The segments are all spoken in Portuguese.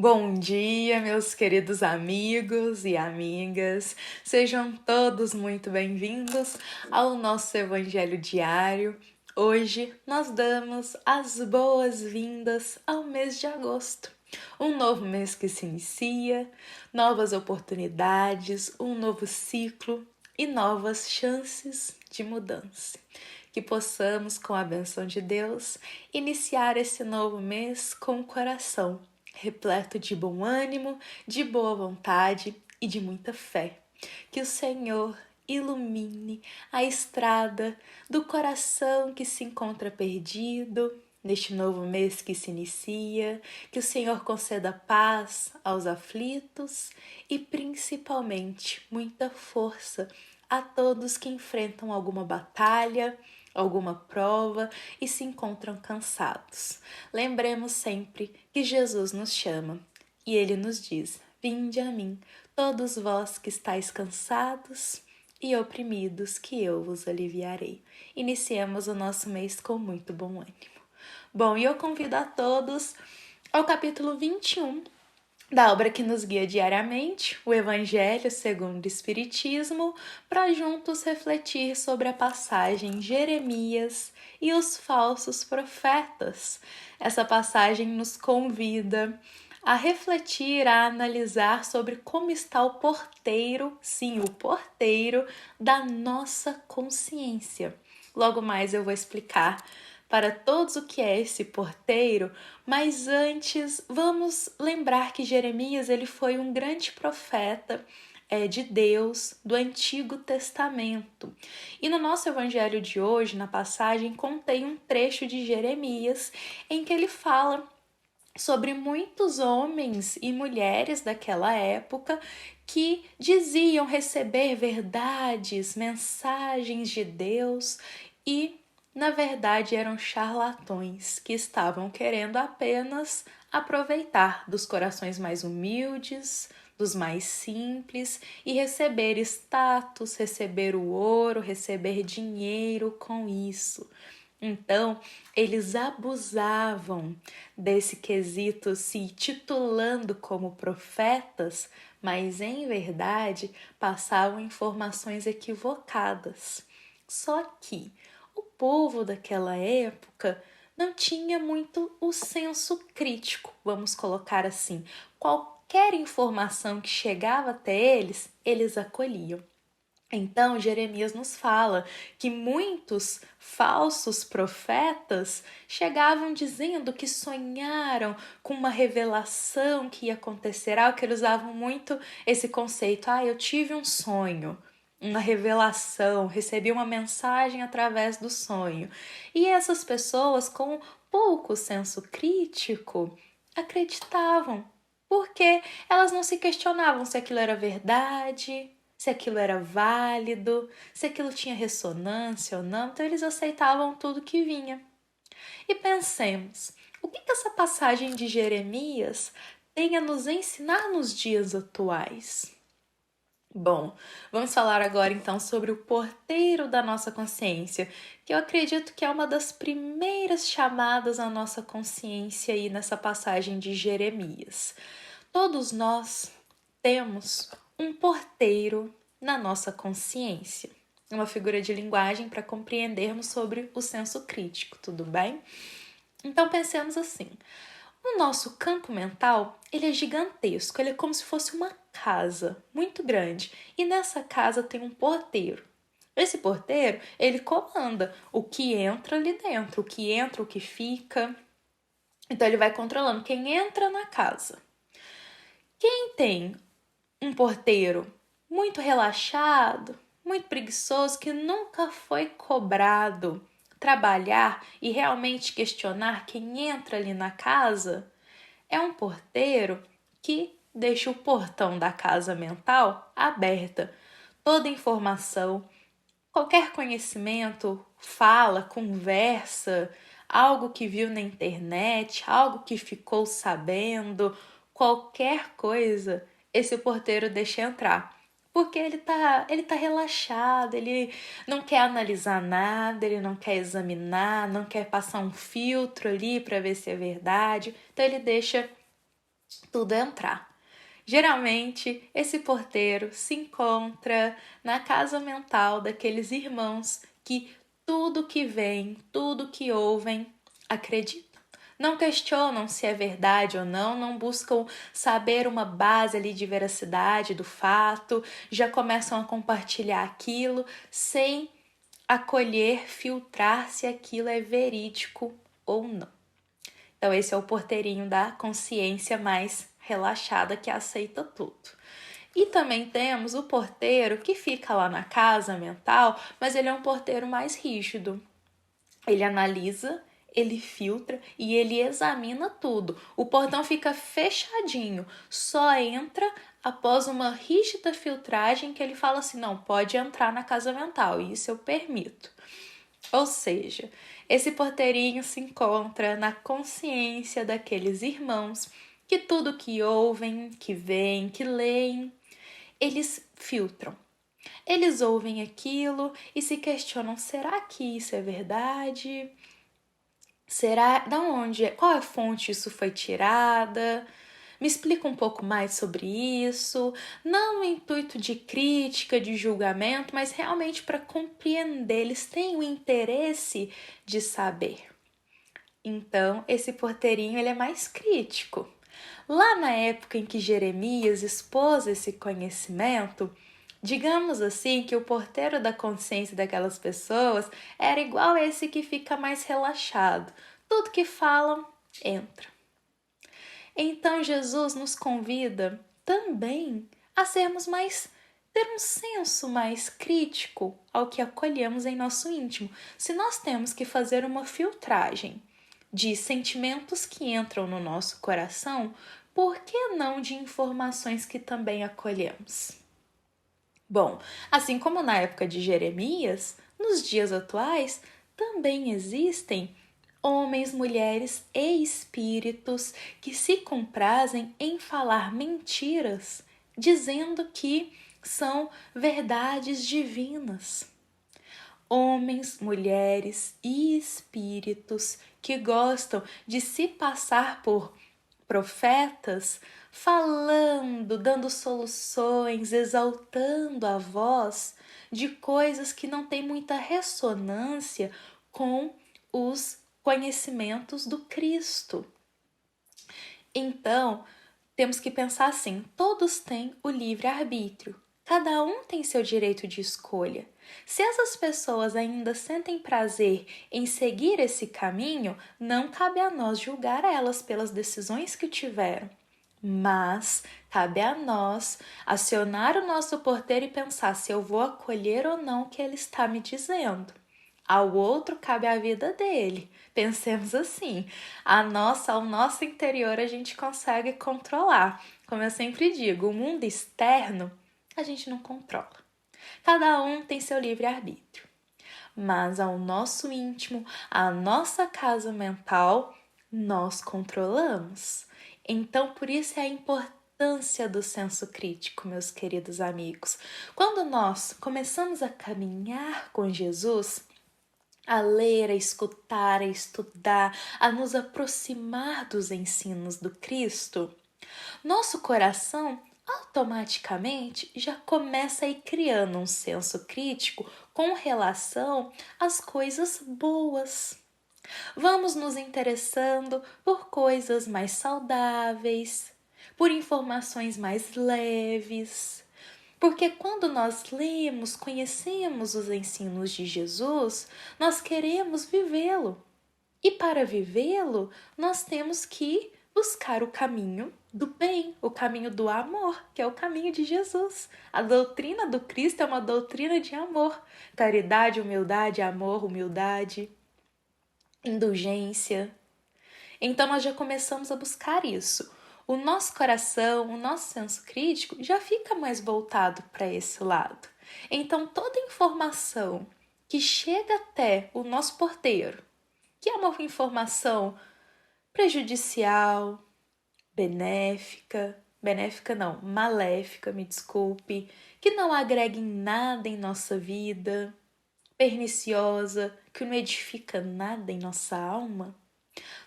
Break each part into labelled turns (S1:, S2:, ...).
S1: Bom dia, meus queridos amigos e amigas. Sejam todos muito bem-vindos ao nosso Evangelho Diário. Hoje nós damos as boas-vindas ao mês de agosto. Um novo mês que se inicia, novas oportunidades, um novo ciclo e novas chances de mudança. Que possamos, com a bênção de Deus, iniciar esse novo mês com o coração repleto de bom ânimo, de boa vontade e de muita fé. Que o Senhor ilumine a estrada do coração que se encontra perdido neste novo mês que se inicia, que o Senhor conceda paz aos aflitos e principalmente muita força a todos que enfrentam alguma batalha, alguma prova e se encontram cansados. Lembremos sempre que Jesus nos chama e ele nos diz: Vinde a mim, todos vós que estáis cansados e oprimidos, que eu vos aliviarei. Iniciemos o nosso mês com muito bom ânimo. Bom, e eu convido a todos ao capítulo 21 da obra que nos guia diariamente, o Evangelho segundo o Espiritismo, para juntos refletir sobre a passagem Jeremias e os falsos profetas. Essa passagem nos convida a refletir, a analisar sobre como está o porteiro, sim, o porteiro da nossa consciência. Logo mais eu vou explicar para todos o que é esse porteiro, mas antes vamos lembrar que Jeremias ele foi um grande profeta de Deus do Antigo Testamento. E no nosso evangelho de hoje, na passagem, contém um trecho de Jeremias em que ele fala sobre muitos homens e mulheres daquela época que diziam receber verdades, mensagens de Deus e na verdade eram charlatões que estavam querendo apenas aproveitar dos corações mais humildes, dos mais simples e receber status, receber o ouro, receber dinheiro com isso. Então, eles abusavam desse quesito, se titulando como profetas, mas em verdade passavam informações equivocadas. Só que o povo daquela época não tinha muito o senso crítico, vamos colocar assim. Qualquer informação que chegava até eles, eles acolhiam. Então, Jeremias nos fala que muitos falsos profetas chegavam dizendo que sonharam com uma revelação que ia acontecer, que eles usavam muito esse conceito, eu tive um sonho, uma revelação, recebi uma mensagem através do sonho. E essas pessoas com pouco senso crítico acreditavam, porque elas não se questionavam se aquilo era verdade, se aquilo era válido, se aquilo tinha ressonância ou não, então eles aceitavam tudo que vinha. E pensemos, o que essa passagem de Jeremias tem a nos ensinar nos dias atuais? Bom, vamos falar agora então sobre o porteiro da nossa consciência, que eu acredito que é uma das primeiras chamadas à nossa consciência aí nessa passagem de Jeremias. Todos nós temos um porteiro na nossa consciência, uma figura de linguagem para compreendermos sobre o senso crítico, tudo bem? Então pensemos assim, o nosso campo mental, ele é gigantesco, ele é como se fosse uma casa muito grande e nessa casa tem um porteiro. Esse porteiro, ele comanda o que entra ali dentro, o que entra, o que fica. Então ele vai controlando quem entra na casa. Quem tem um porteiro muito relaxado, muito preguiçoso, que nunca foi cobrado trabalhar e realmente questionar quem entra ali na casa, é um porteiro que deixa o portão da casa mental aberta. Toda informação, qualquer conhecimento, fala, conversa, algo que viu na internet, algo que ficou sabendo, qualquer coisa, esse porteiro deixa entrar. Porque ele tá relaxado, ele não quer analisar nada, ele não quer examinar, não quer passar um filtro ali para ver se é verdade. Então ele deixa tudo entrar. Geralmente, esse porteiro se encontra na casa mental daqueles irmãos que tudo que veem, tudo que ouvem, acreditam. Não questionam se é verdade ou não buscam saber uma base ali de veracidade do fato, já começam a compartilhar aquilo sem acolher, filtrar se aquilo é verídico ou não. Então, esse é o porteirinho da consciência mais relaxada que aceita tudo. E também temos o porteiro que fica lá na casa mental, mas ele é um porteiro mais rígido. Ele analisa, ele filtra e ele examina tudo. O portão fica fechadinho, só entra após uma rígida filtragem que ele fala assim, não, pode entrar na casa mental, isso eu permito. Ou seja, esse porteirinho se encontra na consciência daqueles irmãos que tudo que ouvem, que veem, que leem, eles filtram. Eles ouvem aquilo e se questionam: será que isso é verdade? Será? Da onde? Qual é a fonte isso foi tirada? Me explica um pouco mais sobre isso, não no intuito de crítica, de julgamento, mas realmente para compreender. Eles têm o interesse de saber. Então, esse porteirinho ele é mais crítico. Lá na época em que Jeremias expôs esse conhecimento, digamos assim que o porteiro da consciência daquelas pessoas era igual a esse que fica mais relaxado. Tudo que falam, entra. Então Jesus nos convida também a ter um senso mais crítico ao que acolhemos em nosso íntimo. Se nós temos que fazer uma filtragem de sentimentos que entram no nosso coração, por que não de informações que também acolhemos? Bom, assim como na época de Jeremias, nos dias atuais também existem homens, mulheres e espíritos que se comprazem em falar mentiras, dizendo que são verdades divinas. Homens, mulheres e espíritos que gostam de se passar por profetas, falando, dando soluções, exaltando a voz de coisas que não têm muita ressonância com os conhecimentos do Cristo. Então, temos que pensar assim: todos têm o livre-arbítrio, cada um tem seu direito de escolha. Se essas pessoas ainda sentem prazer em seguir esse caminho, não cabe a nós julgar elas pelas decisões que tiveram. Mas cabe a nós acionar o nosso porteiro e pensar se eu vou acolher ou não o que ele está me dizendo. Ao outro cabe a vida dele. Pensemos assim, ao nosso interior a gente consegue controlar. Como eu sempre digo, o mundo externo a gente não controla. Cada um tem seu livre-arbítrio. Mas ao nosso íntimo, à nossa casa mental, nós controlamos. Então, por isso é a importância do senso crítico, meus queridos amigos. Quando nós começamos a caminhar com Jesus, a ler, a escutar, a estudar, a nos aproximar dos ensinos do Cristo, nosso coração automaticamente já começa a ir criando um senso crítico com relação às coisas boas. Vamos nos interessando por coisas mais saudáveis, por informações mais leves. Porque quando nós lemos, conhecemos os ensinos de Jesus, nós queremos vivê-lo. E para vivê-lo, nós temos que buscar o caminho do bem, o caminho do amor, que é o caminho de Jesus. A doutrina do Cristo é uma doutrina de amor. Caridade, humildade, amor, humildade, indulgência. Então nós já começamos a buscar isso. O nosso coração, o nosso senso crítico já fica mais voltado para esse lado. Então toda informação que chega até o nosso porteiro, que é uma informação prejudicial, benéfica não, maléfica, me desculpe, que não agrega em nada em nossa vida, perniciosa, que não edifica nada em nossa alma,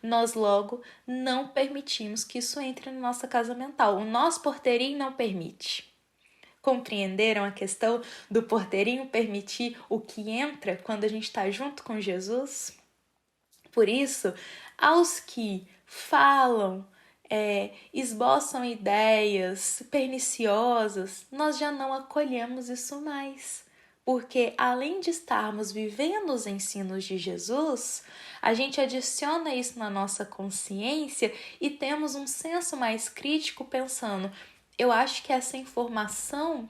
S1: Nós logo não permitimos que isso entre na nossa casa mental. O nosso porteirinho não permite. Compreenderam a questão do porteirinho permitir o que entra quando a gente está junto com Jesus? Por isso, aos que falam, esboçam ideias perniciosas, nós já não acolhemos isso mais. Porque além de estarmos vivendo os ensinos de Jesus, a gente adiciona isso na nossa consciência e temos um senso mais crítico pensando, eu acho que essa informação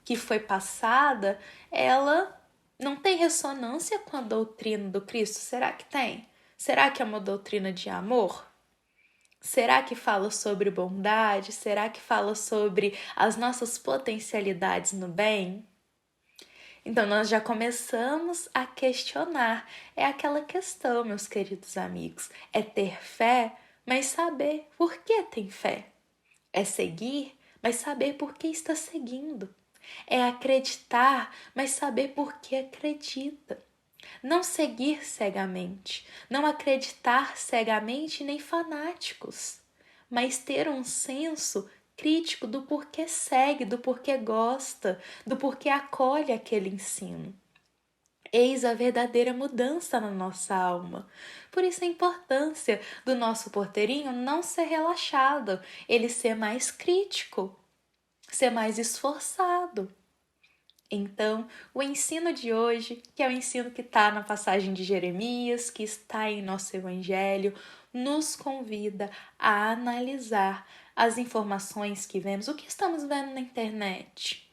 S1: que foi passada, ela não tem ressonância com a doutrina do Cristo? Será que tem? Será que é uma doutrina de amor? Será que fala sobre bondade? Será que fala sobre as nossas potencialidades no bem? Então, nós já começamos a questionar. É aquela questão, meus queridos amigos. É ter fé, mas saber por que tem fé. É seguir, mas saber por que está seguindo. É acreditar, mas saber por que acredita. Não seguir cegamente, não acreditar cegamente nem fanáticos, mas ter um senso crítico do porquê segue, do porquê gosta, do porquê acolhe aquele ensino. Eis a verdadeira mudança na nossa alma. Por isso a importância do nosso porteirinho não ser relaxado, ele ser mais crítico, ser mais esforçado. Então, o ensino de hoje, que é o ensino que está na passagem de Jeremias, que está em nosso Evangelho, nos convida a analisar as informações que vemos, o que estamos vendo na internet.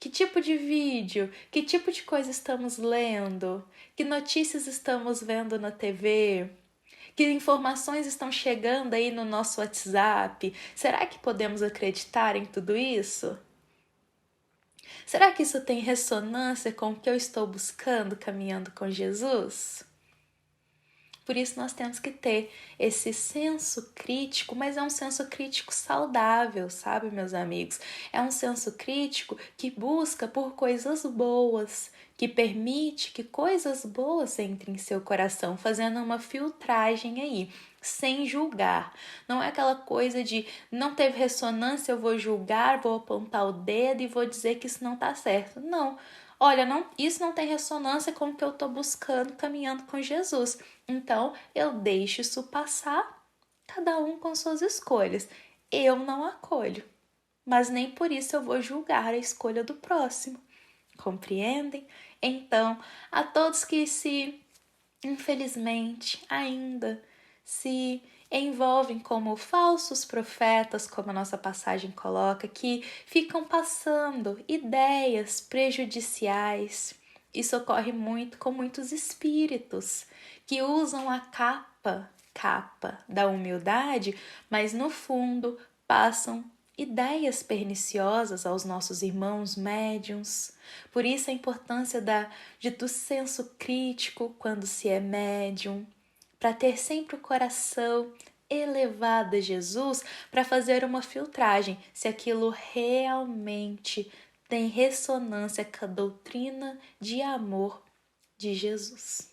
S1: Que tipo de vídeo, que tipo de coisa estamos lendo, que notícias estamos vendo na TV, que informações estão chegando aí no nosso WhatsApp. Será que podemos acreditar em tudo isso? Será que isso tem ressonância com o que eu estou buscando caminhando com Jesus? Por isso nós temos que ter esse senso crítico, mas é um senso crítico saudável, sabe, meus amigos? É um senso crítico que busca por coisas boas, que permite que coisas boas entrem em seu coração, fazendo uma filtragem aí, sem julgar. Não é aquela coisa de não teve ressonância, eu vou julgar, vou apontar o dedo e vou dizer que isso não está certo. Não. Olha, isso não tem ressonância com o que eu estou buscando caminhando com Jesus. Então, eu deixo isso passar, cada um com suas escolhas. Eu não acolho, mas nem por isso eu vou julgar a escolha do próximo. Compreendem? Então, a todos que infelizmente, ainda se envolvem como falsos profetas, como a nossa passagem coloca, que ficam passando ideias prejudiciais. Isso ocorre muito com muitos espíritos que usam a capa da humildade, mas no fundo passam ideias perniciosas aos nossos irmãos médiuns. Por isso a importância do senso crítico quando se é médium, para ter sempre o coração elevado a Jesus, para fazer uma filtragem se aquilo realmente tem ressonância com a doutrina de amor de Jesus.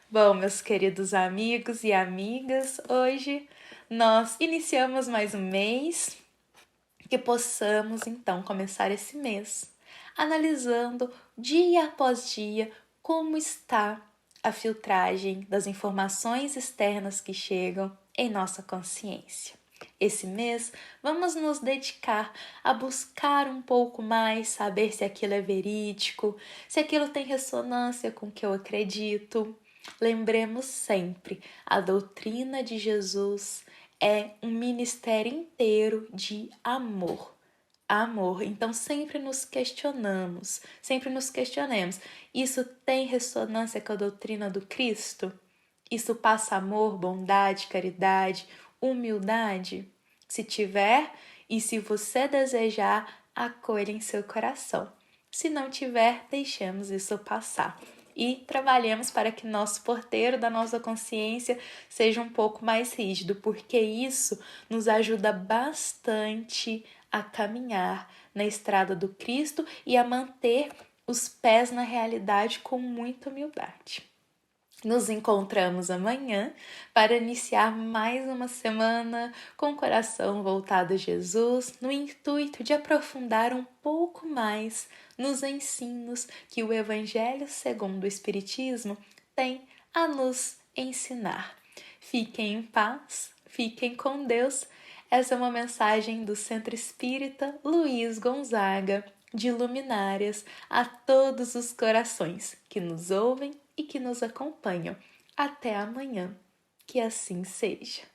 S1: Bom, meus queridos amigos e amigas, hoje nós iniciamos mais um mês, que possamos então começar esse mês analisando dia após dia como está a filtragem das informações externas que chegam em nossa consciência. Esse mês vamos nos dedicar a buscar um pouco mais, saber se aquilo é verídico, se aquilo tem ressonância com o que eu acredito. Lembremos sempre, a doutrina de Jesus é um ministério inteiro de amor. Amor. Então sempre nos questionamos, sempre nos questionemos. Isso tem ressonância com a doutrina do Cristo? Isso passa amor, bondade, caridade, humildade? Se tiver, e se você desejar, acolha em seu coração. Se não tiver, deixemos isso passar. E trabalhemos para que nosso porteiro da nossa consciência seja um pouco mais rígido, porque isso nos ajuda bastante a caminhar na estrada do Cristo e a manter os pés na realidade com muita humildade. Nos encontramos amanhã para iniciar mais uma semana com o coração voltado a Jesus, no intuito de aprofundar um pouco mais nos ensinos que o Evangelho segundo o Espiritismo tem a nos ensinar. Fiquem em paz, fiquem com Deus. Essa é uma mensagem do Centro Espírita Luiz Gonzaga, de luminárias a todos os corações que nos ouvem e que nos acompanham. Até amanhã. Que assim seja.